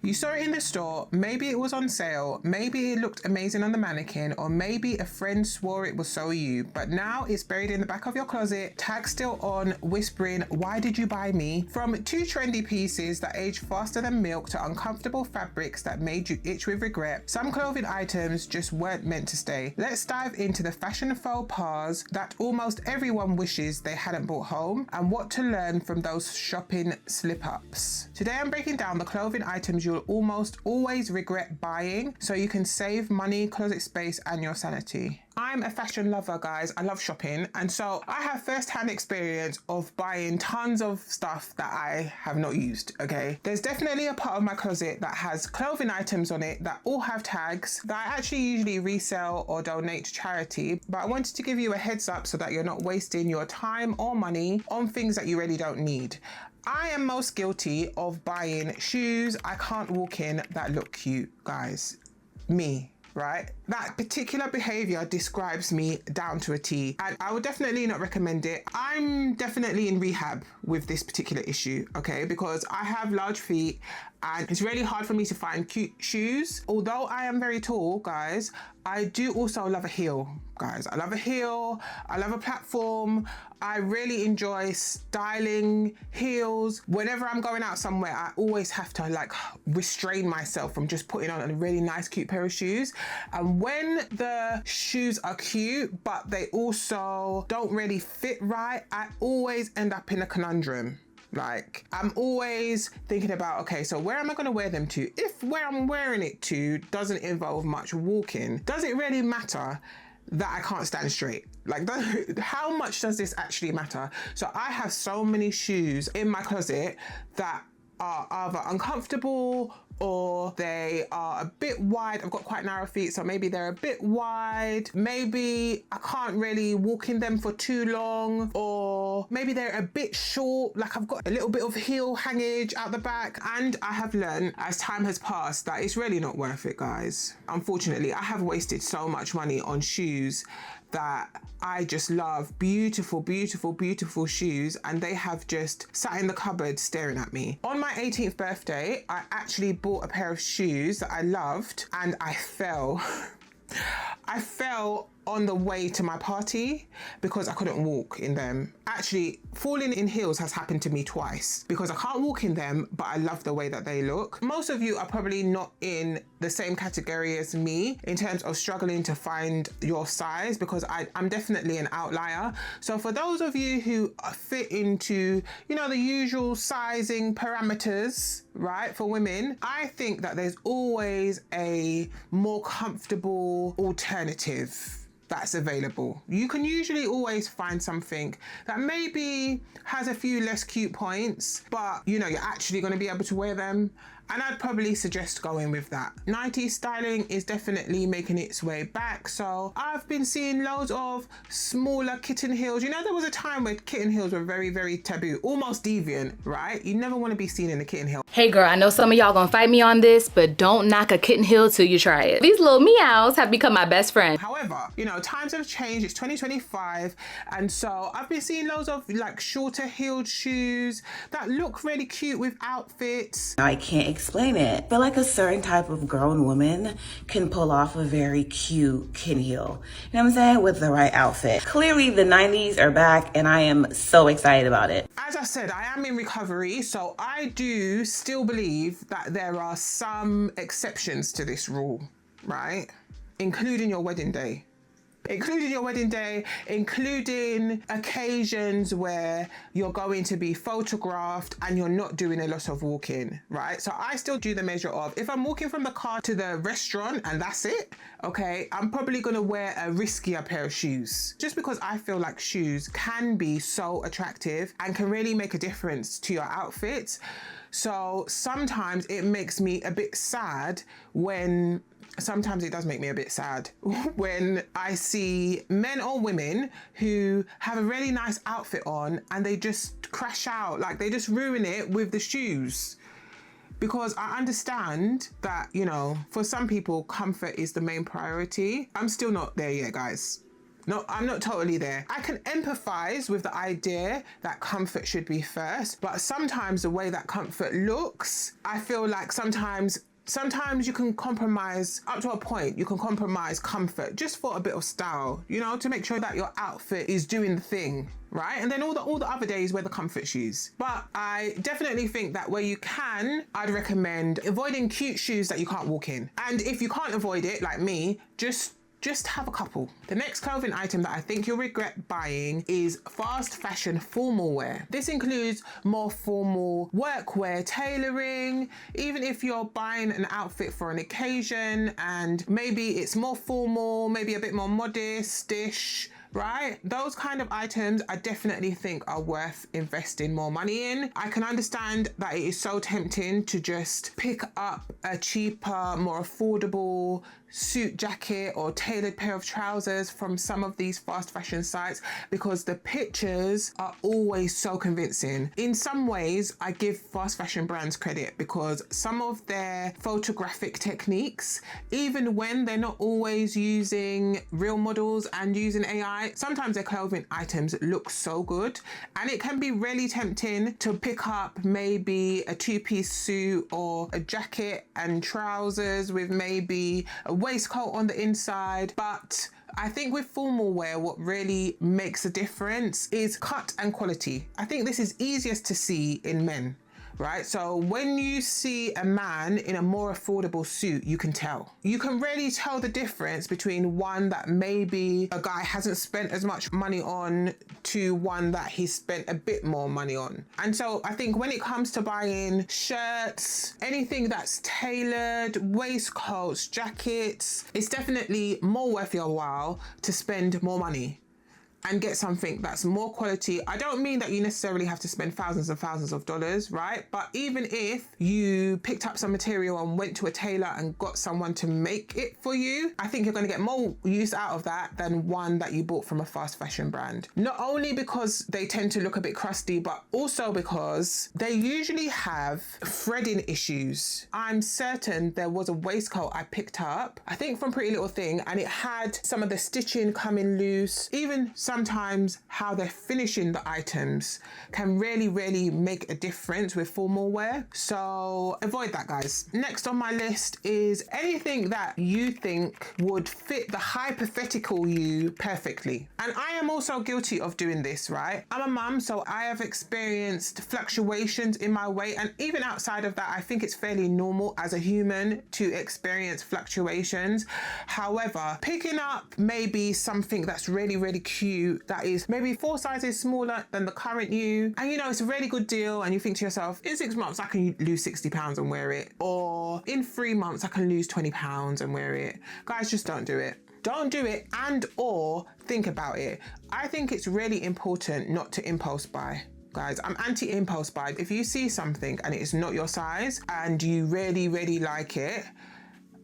You saw it in the store, maybe it was on sale, maybe it looked amazing on the mannequin, or maybe a friend swore it was so you, but now it's buried in the back of your closet, tag still on, whispering, why did you buy me? From too trendy pieces that age faster than milk to uncomfortable fabrics that made you itch with regret, some clothing items just weren't meant to stay. Let's dive into the fashion faux pas that almost everyone wishes they hadn't brought home, and what to learn from those shopping slip-ups. Today I'm breaking down the clothing items you'll almost always regret buying so you can save money, closet space, and your sanity. I'm a fashion lover, guys. I love shopping, and so I have first-hand experience of buying tons of stuff that I have not used, okay? There's definitely a part of my closet that has clothing items on it that all have tags that I actually usually resell or donate to charity, but I wanted to give you a heads up so that you're not wasting your time or money on things that you really don't need. I am most guilty of buying shoes I can't walk in that look cute, guys. Me. Right? That particular behavior describes me down to a T, and I would definitely not recommend it. I'm definitely in rehab with this particular issue, okay? Because I have large feet and it's really hard for me to find cute shoes. Although I am very tall, guys, I do also love a heel, guys. I love a heel, I love a platform. I really enjoy styling heels. Whenever I'm going out somewhere, I always have to like restrain myself from just putting on a really nice, cute pair of shoes. And when the shoes are cute, but they also don't really fit right, I always end up in a conundrum. Like, I'm always thinking about, okay, so where am I going to wear them to? If where I'm wearing it to doesn't involve much walking, does it really matter that I can't stand straight? Like, how much does this actually matter? So I have so many shoes in my closet that are either uncomfortable or they are a bit wide. I've got quite narrow feet, so maybe they're a bit wide. Maybe I can't really walk in them for too long, or maybe they're a bit short, like I've got a little bit of heel hangage out the back. And I have learned as time has passed that it's really not worth it, guys. Unfortunately, I have wasted so much money on shoes that I just love. Beautiful, beautiful, beautiful shoes, and they have just sat in the cupboard staring at me. On my 18th birthday, I actually bought a pair of shoes that I loved, and I fell. I fell on the way to my party because I couldn't walk in them. Actually, falling in heels has happened to me twice because I can't walk in them, but I love the way that they look. Most of you are probably not in the same category as me in terms of struggling to find your size, because I'm definitely an outlier. So for those of you who fit into, you know, the usual sizing parameters, right, for women, I think that there's always a more comfortable alternative that's available. You can usually always find something that maybe has a few less cute points, but you know, you're actually going to be able to wear them. And I'd probably suggest going with that. 90s styling is definitely making its way back. So I've been seeing loads of smaller kitten heels. You know, there was a time where kitten heels were very, very taboo, almost deviant, right? You never want to be seen in a kitten heel. Hey girl, I know some of y'all gonna fight me on this, but don't knock a kitten heel till you try it. These little meows have become my best friend. However, you know, times have changed. It's 2025. And so I've been seeing loads of like shorter heeled shoes that look really cute with outfits. I can't explain it. I feel like a certain type of grown woman can pull off a very cute kitten heel. You know what I'm saying? With the right outfit. Clearly the 90s are back and I am so excited about it. As I said, I am in recovery, so I do still believe that there are some exceptions to this rule, right? Including your wedding day. Including your wedding day, including occasions where you're going to be photographed and you're not doing a lot of walking, right? So I still do the measure of, if I'm walking from the car to the restaurant and that's it, okay, I'm probably gonna wear a riskier pair of shoes. Just because I feel like shoes can be so attractive and can really make a difference to your outfit. So sometimes it makes me a bit sad when sometimes it does make me a bit sad when I see men or women who have a really nice outfit on and they just crash out, like they just ruin it with the shoes. Because I understand that, you know, for some people, comfort is the main priority. I'm still not there yet, guys. No, I'm not totally there. I can empathize with the idea that comfort should be first, but sometimes the way that comfort looks, I feel like sometimes you can compromise up to a point. You can compromise comfort just for a bit of style, you know, to make sure that your outfit is doing the thing, right? And then all the other days wear the comfort shoes. But I definitely think that where you can, I'd recommend avoiding cute shoes that you can't walk in. And if you can't avoid it, like me, just have a couple. The next clothing item that I think you'll regret buying is fast fashion formal wear. This includes more formal workwear, tailoring, even if you're buying an outfit for an occasion and maybe it's more formal, maybe a bit more modest-ish, right? Those kind of items I definitely think are worth investing more money in. I can understand that it is so tempting to just pick up a cheaper, more affordable suit jacket or tailored pair of trousers from some of these fast fashion sites because the pictures are always so convincing. In some ways, I give fast fashion brands credit because some of their photographic techniques, even when they're not always using real models and using AI, sometimes their clothing items look so good, and it can be really tempting to pick up maybe a two-piece suit or a jacket and trousers with maybe a waistcoat on the inside. But I think with formal wear, what really makes a difference is cut and quality. I think this is easiest to see in men, right? So when you see a man in a more affordable suit, you can tell. You can really tell the difference between one that maybe a guy hasn't spent as much money on to one that he's spent a bit more money on. And so I think when it comes to buying shirts, anything that's tailored, waistcoats, jackets, it's definitely more worth your while to spend more money and get something that's more quality. I don't mean that you necessarily have to spend thousands and thousands of dollars, right? But even if you picked up some material and went to a tailor and got someone to make it for you, I think you're going to get more use out of that than one that you bought from a fast fashion brand. Not only because they tend to look a bit crusty, but also because they usually have threading issues. I'm certain there was a waistcoat I picked up, I think from Pretty Little Thing, and it had some of the stitching coming loose. Even sometimes how they're finishing the items can really make a difference with formal wear. So avoid that, guys. Next on my list is anything that you think would fit the hypothetical you perfectly. And I am also guilty of doing this, right? I'm a mum, so I have experienced fluctuations in my weight, and even outside of that, I think it's fairly normal as a human to experience fluctuations. However, picking up maybe something that's really cute that is maybe 4 sizes smaller than the current you, and you know it's a really good deal, and you think to yourself, in 6 months I can lose 60 pounds and wear it, or in 3 months I can lose 20 pounds and wear it. Guys, just don't do it. Don't do it, and or think about it. I think it's really important not to impulse buy. Guys, I'm anti-impulse buy. If you see something and it is not your size and you really like it,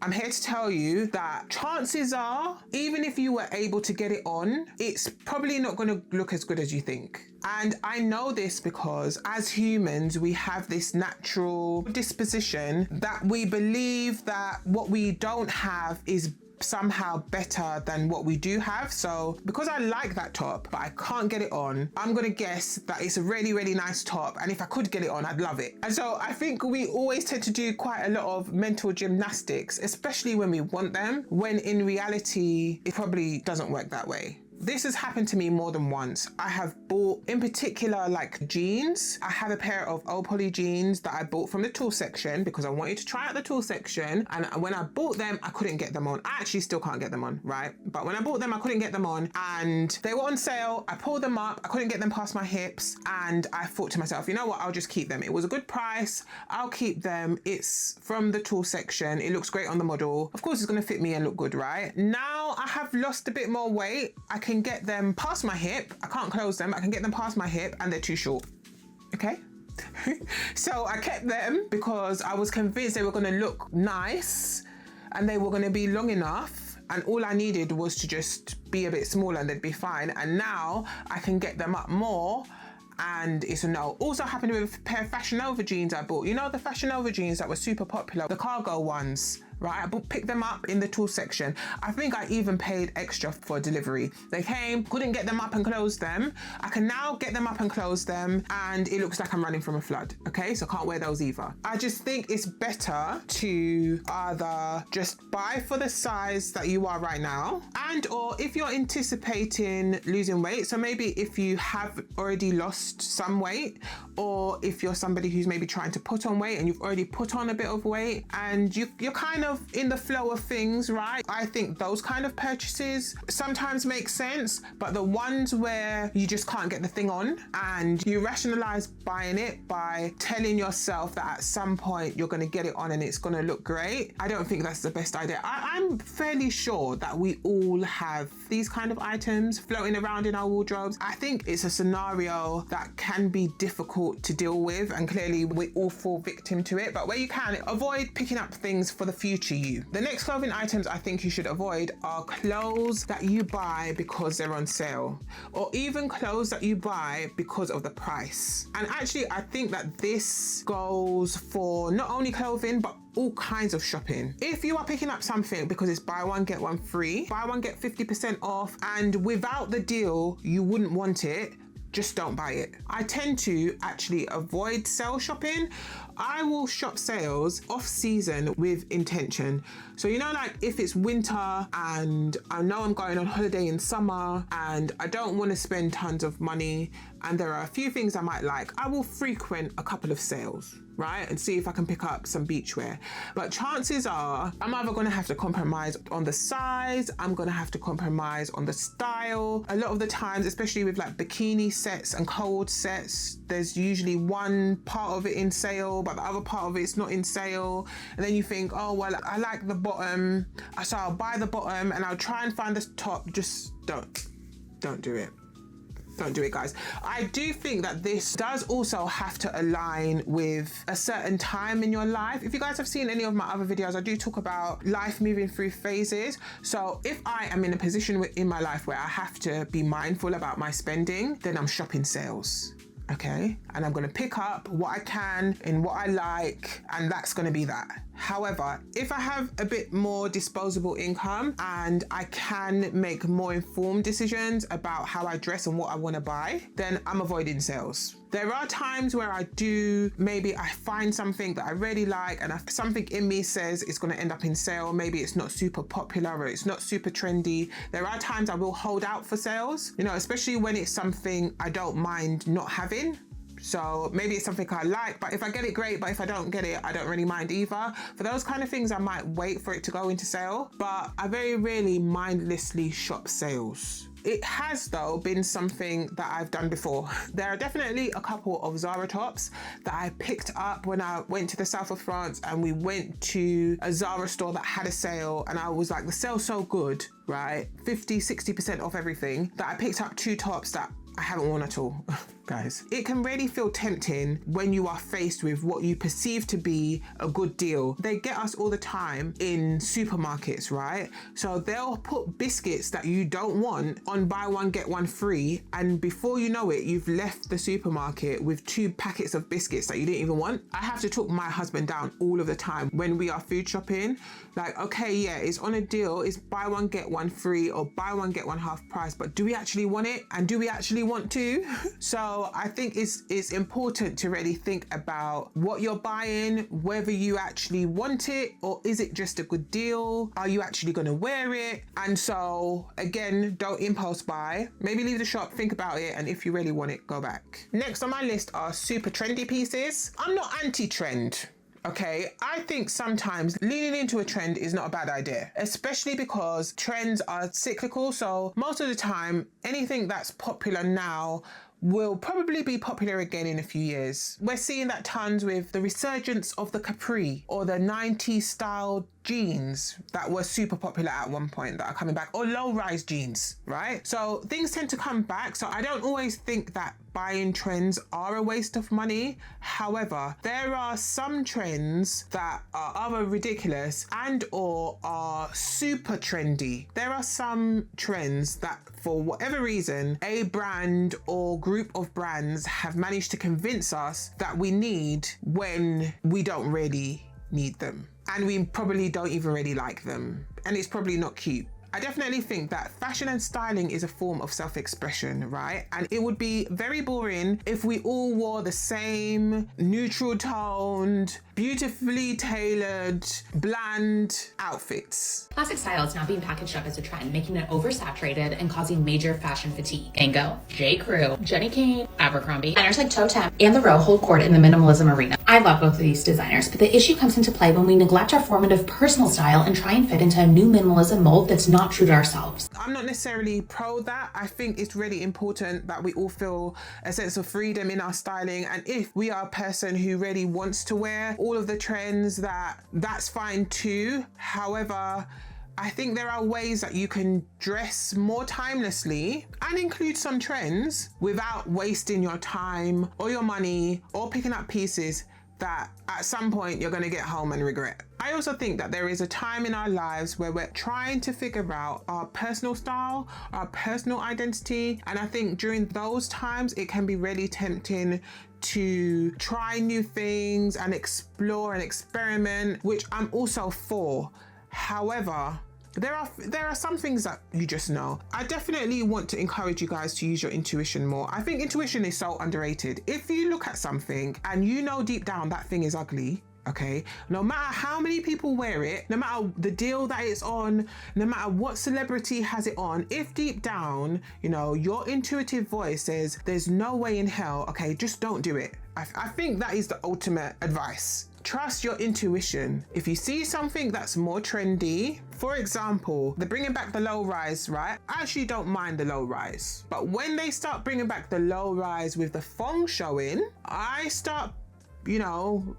I'm here to tell you that chances are, even if you were able to get it on, it's probably not going to look as good as you think. And I know this because as humans, we have this natural disposition that we believe that what we don't have is somehow better than what we do have. So because I like that top but I can't get it on, I'm gonna guess that it's a really nice top, and if I could get it on, I'd love it. And so I think we always tend to do quite a lot of mental gymnastics, especially when we want them, when in reality it probably doesn't work that way. This has happened to me more than once. I have bought, in particular, like jeans. I have a pair of old poly jeans that I bought from the tool section because I wanted to try out the tool section. And when I bought them, I couldn't get them on. I actually still can't get them on, right? But when I bought them, I couldn't get them on, and they were on sale. I pulled them up. I couldn't get them past my hips. And I thought to myself, you know what? I'll just keep them. It was a good price. I'll keep them. It's from the tool section. It looks great on the model. Of course, it's going to fit me and look good, right? Now I have lost a bit more weight. I can get them past my hip. I can't close them. I can get them past my hip, and they're too short. Okay. So I kept them because I was convinced they were going to look nice and they were going to be long enough, and all I needed was to just be a bit smaller and they'd be fine. And now I can get them up more, and it's a no. Also happened with a pair of Fashion Nova jeans I bought. You know, the Fashion Nova jeans that were super popular, the cargo ones, right? I picked them up in the tool section. I think I even paid extra for delivery. They came, couldn't get them up and close them. I can now get them up and close them, and it looks like I'm running from a flood, okay? So I can't wear those either. I just think it's better to either just buy for the size that you are right now, and or if you're anticipating losing weight, so maybe if you have already lost some weight, or if you're somebody who's maybe trying to put on weight and you've already put on a bit of weight and you're kind of in the flow of things, right? I think those kind of purchases sometimes make sense, but the ones where you just can't get the thing on and you rationalize buying it by telling yourself that at some point you're going to get it on and it's going to look great, I don't think that's the best idea. I'm fairly sure that we all have these kind of items floating around in our wardrobes. I think it's a scenario that can be difficult to deal with, and clearly we all fall victim to it, but where you can, avoid picking up things for the future you. The next clothing items I think you should avoid are clothes that you buy because they're on sale, or even clothes that you buy because of the price. And actually, I think that this goes for not only clothing, but all kinds of shopping. If you are picking up something because it's buy one, get one free, buy one, get 50% off, and without the deal, you wouldn't want it, just don't buy it. I tend to actually avoid sale shopping. I will shop sales off season with intention. So, you know, like if it's winter and I know I'm going on holiday in summer and I don't want to spend tons of money and there are a few things I might like, I will frequent a couple of sales, right? And see if I can pick up some beachwear. But chances are I'm either going to have to compromise on the size, I'm going to have to compromise on the style. A lot of the times, especially with like bikini sets and cold sets, there's usually one part of it in sale, but the other part of it's not in sale. And then you think, oh, well, I like the bottom, so I'll buy the bottom and I'll try and find the top. Just don't do it. Don't do it, guys. I do think that this does also have to align with a certain time in your life. If you guys have seen any of my other videos, I do talk about life moving through phases. So if I am in a position in my life where I have to be mindful about my spending, then I'm shopping sales. Okay, and I'm going to pick up what I can and what I like, and that's going to be that. However, if I have a bit more disposable income and I can make more informed decisions about how I dress and what I want to buy, then I'm avoiding sales. There are times where maybe I find something that I really like and something in me says it's going to end up in sale. Maybe it's not super popular or it's not super trendy. There are times I will hold out for sales, you know, especially when it's something I don't mind not having. So maybe it's something I like, but if I get it, great. But if I don't get it, I don't really mind either. For those kind of things, I might wait for it to go into sale, but I very rarely mindlessly shop sales. It has, though, been something that I've done before. There are definitely a couple of Zara tops that I picked up when I went to the south of France and we went to a Zara store that had a sale, and I was like, the sale's so good, right? 50, 60% off everything, that I picked up 2 tops that I haven't worn at all. Guys, it can really feel tempting when you are faced with what you perceive to be a good deal. They get us all the time in supermarkets, right? So they'll put biscuits that you don't want on buy one, get one free. And before you know it, you've left the supermarket with 2 packets of biscuits that you didn't even want. I have to talk my husband down all of the time when we are food shopping. Like, okay, yeah, it's on a deal. It's buy one, get one free, or buy one, get one half price. But do we actually want it? And do we actually want to? So I think it's important to really think about what you're buying, whether you actually want it, or is it just a good deal? Are you actually going to wear it? And so again, don't impulse buy. Maybe leave the shop, think about it, and if you really want it, go back. Next on my list are super trendy pieces. I'm not anti-trend. Okay, I think sometimes leaning into a trend is not a bad idea, especially because trends are cyclical. So most of the time, anything that's popular now will probably be popular again in a few years. We're seeing that tons with the resurgence of the capri or the 90s style jeans that were super popular at one point that are coming back, or low-rise jeans, right? So things tend to come back. So I don't always think that buying trends are a waste of money. However, there are some trends that are either ridiculous and or are super trendy. There are some trends that for whatever reason, a brand or group of brands have managed to convince us that we need when we don't really need them. and we probably don't even really like them, and it's probably not cute. I definitely think that fashion and styling is a form of self-expression, right? And it would be very boring if we all wore the same neutral toned, beautifully tailored, bland outfits. Classic style is now being packaged up as a trend, making it oversaturated and causing major fashion fatigue. Ango, J. Crew, Jenny Kane, Abercrombie, designers like Toe Tap and The Row hold court in the minimalism arena. I love both of these designers, but the issue comes into play when we neglect our formative personal style and try and fit into a new minimalism mold that's not true to ourselves. I'm not necessarily pro that. I think it's really important that we all feel a sense of freedom in our styling, and if we are a person who really wants to wear all of the trends, that's fine too. However, I think there are ways that you can dress more timelessly and include some trends without wasting your time or your money or picking up pieces that at some point you're going to get home and regret. I also think that there is a time in our lives where we're trying to figure out our personal style, our personal identity. And I think during those times, it can be really tempting to try new things and explore and experiment, which I'm also for. However, there are some things that you just know. I definitely want to encourage you guys to use your intuition more. I think intuition is so underrated. If you look at something and you know deep down that thing is ugly, okay, no matter how many people wear it, no matter the deal that it's on, no matter what celebrity has it on, if deep down, you know, your intuitive voice says there's no way in hell, okay, just don't do it. I think that is the ultimate advice. Trust your intuition. If you see something that's more trendy, for example, they're bringing back the low rise, right? I actually don't mind the low rise, but when they start bringing back the low rise with the thong showing, I start, you know,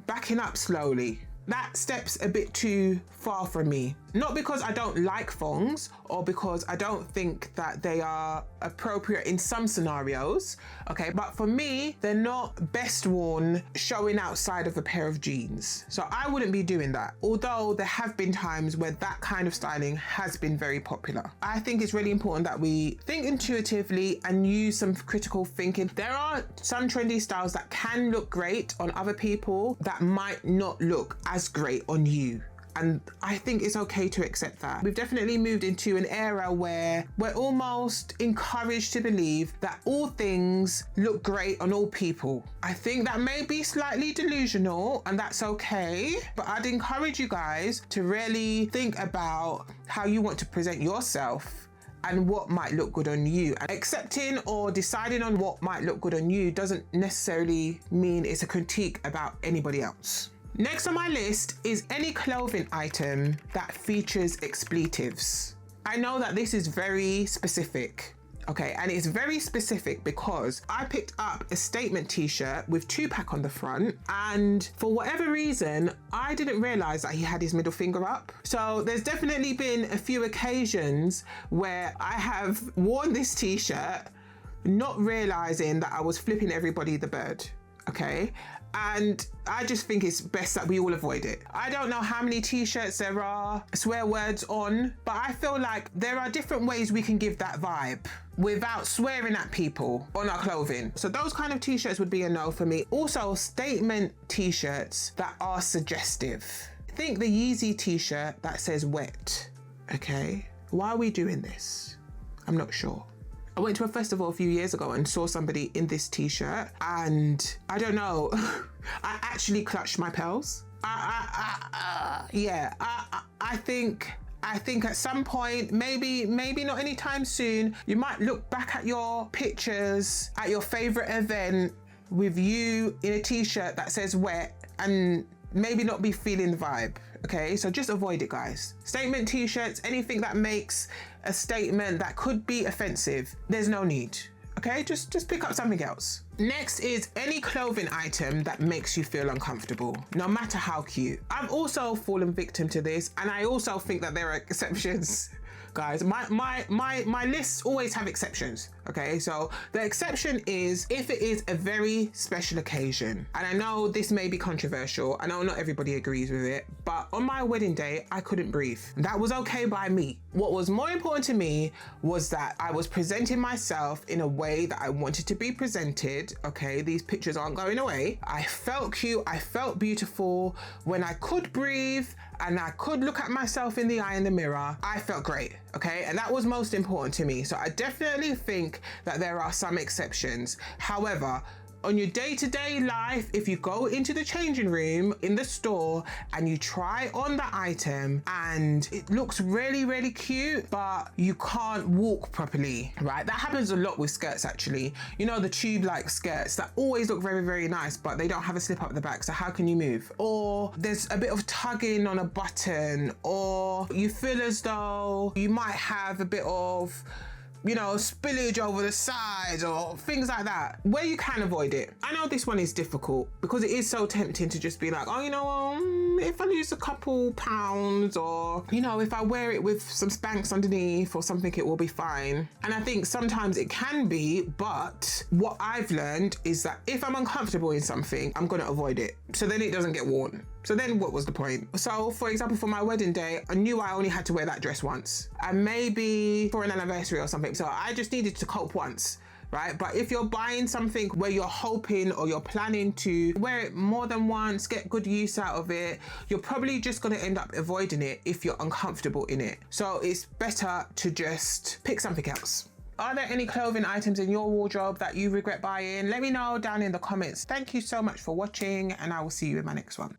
backing up slowly. That step's a bit too far from me. Not because I don't like thongs or because I don't think that they are appropriate in some scenarios, okay? But for me, they're not best worn showing outside of a pair of jeans. So I wouldn't be doing that. Although there have been times where that kind of styling has been very popular. I think it's really important that we think intuitively and use some critical thinking. There are some trendy styles that can look great on other people that might not look as great on you. And I think it's okay to accept that. We've definitely moved into an era where we're almost encouraged to believe that all things look great on all people. I think that may be slightly delusional, and that's okay. But I'd encourage you guys to really think about how you want to present yourself and what might look good on you. And accepting or deciding on what might look good on you doesn't necessarily mean it's a critique about anybody else. Next on my list is any clothing item that features expletives. I know that this is very specific, okay? And it's very specific because I picked up a statement t-shirt with 2-pack on the front, and for whatever reason, I didn't realize that he had his middle finger up. So there's definitely been a few occasions where I have worn this t-shirt not realizing that I was flipping everybody the bird, okay? And I just think it's best that we all avoid it. I don't know how many t-shirts there are, swear words on, but I feel like there are different ways we can give that vibe without swearing at people on our clothing. So those kind of t-shirts would be a no for me. Also, statement t-shirts that are suggestive. Think the Yeezy t-shirt that says wet, okay? Why are we doing this? I'm not sure. I went to a festival a few years ago and saw somebody in this t-shirt, and I don't know, I actually clutched my pearls. I think at some point, maybe not anytime soon, you might look back at your pictures at your favorite event with you in a t-shirt that says wet and maybe not be feeling the vibe. Okay, so just avoid it, guys. Statement t-shirts, anything that makes a statement that could be offensive, there's no need. Okay, just pick up something else. Next is any clothing item that makes you feel uncomfortable, no matter how cute. I've also fallen victim to this, and I also think that there are exceptions guys. My lists always have exceptions. Okay, so the exception is if it is a very special occasion. And I know this may be controversial. I know not everybody agrees with it, but on my wedding day, I couldn't breathe. That was okay by me. What was more important to me was that I was presenting myself in a way that I wanted to be presented. Okay, these pictures aren't going away. I felt cute, I felt beautiful. When I could breathe and I could look at myself in the eye in the mirror, I felt great, okay? And that was most important to me. So I definitely think that there are some exceptions. However, on your day-to-day life, if you go into the changing room in the store and you try on the item and it looks really, really cute, but you can't walk properly, right? That happens a lot with skirts, actually. You know, the tube-like skirts that always look very, very nice, but they don't have a slip up the back, so how can you move? Or there's a bit of tugging on a button, or you feel as though you might have a bit of, you know, spillage over the sides or things like that, where you can avoid it. I know this one is difficult because it is so tempting to just be like, oh, you know, if I lose a couple pounds, or, you know, if I wear it with some Spanx underneath or something, it will be fine. And I think sometimes it can be, but what I've learned is that if I'm uncomfortable in something, I'm gonna avoid it. So then it doesn't get worn. So then what was the point? So for example, for my wedding day, I knew I only had to wear that dress once, and maybe for an anniversary or something. So I just needed to cope once, right? But if you're buying something where you're hoping or you're planning to wear it more than once, get good use out of it, you're probably just gonna end up avoiding it if you're uncomfortable in it. So it's better to just pick something else. Are there any clothing items in your wardrobe that you regret buying? Let me know down in the comments. Thank you so much for watching, and I will see you in my next one.